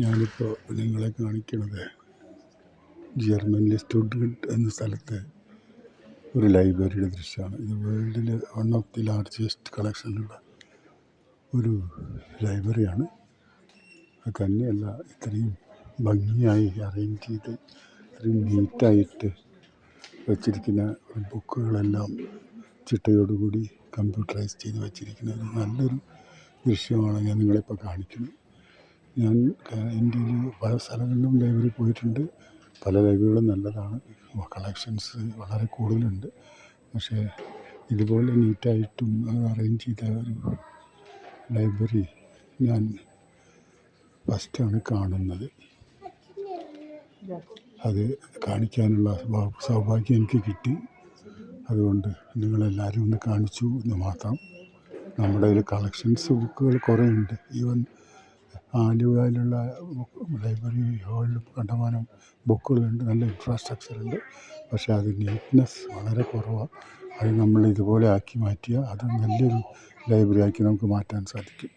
ഞാനിപ്പോൾ നിങ്ങളെ കാണിക്കുന്നത് ജർമ്മനിലെ സ്റ്റുട്ട്ഗർട്ട് എന്ന സ്ഥലത്തെ ഒരു ലൈബ്രറിയുടെ ദൃശ്യമാണ്. ഇത് വേൾഡിൽ വൺ ഓഫ് ദി ലാർജസ്റ്റ് കളക്ഷനുള്ള ഒരു ലൈബ്രറിയാണ്. അത് തന്നെയല്ല, ഇത്രയും ഭംഗിയായി അറേഞ്ച് ചെയ്ത് ഇത്രയും നീറ്റായിട്ട് വച്ചിരിക്കുന്ന ബുക്കുകളെല്ലാം ചിട്ടയോടുകൂടി കമ്പ്യൂട്ടറൈസ് ചെയ്ത് വച്ചിരിക്കുന്ന ഒരു നല്ലൊരു ദൃശ്യമാണ് ഞാൻ നിങ്ങളിപ്പോൾ കാണിക്കുന്നത്. ഞാൻ ഇന്ത്യയിൽ പല സ്ഥലങ്ങളിലും ലൈബ്രറി പോയിട്ടുണ്ട്. പല ലൈബ്രറികളും നല്ലതാണ്, കളക്ഷൻസ് വളരെ കൂടുതലുണ്ട്. പക്ഷേ ഇതുപോലെ നീറ്റായിട്ടും അറേഞ്ച് ചെയ്ത ഒരു ലൈബ്രറി ഞാൻ ഫസ്റ്റാണ് കാണുന്നത്. അത് കാണിക്കാനുള്ള സൗഭാഗ്യം എനിക്ക് കിട്ടി. അതുകൊണ്ട് നിങ്ങളെല്ലാവരും ഒന്ന് കാണിച്ചു എന്ന് മാത്രം. നമ്മുടെ കയ്യിൽ കളക്ഷൻസ് ബുക്കുകൾ കുറേ ഉണ്ട്. ഈവൻ ആലുവയിലുള്ള ലൈബ്രറി ഹാളിൽ കണ്ടമാനം ബുക്കുകളുണ്ട്, നല്ല ഇൻഫ്രാസ്ട്രക്ചറുണ്ട്. പക്ഷേ അത് നീറ്റ്നെസ് വളരെ കുറവാണ്. അത് നമ്മൾ ഇതുപോലെ ആക്കി മാറ്റിയാൽ അത് നല്ലൊരു ലൈബ്രറി ആക്കി നമുക്ക് മാറ്റാൻ സാധിക്കും.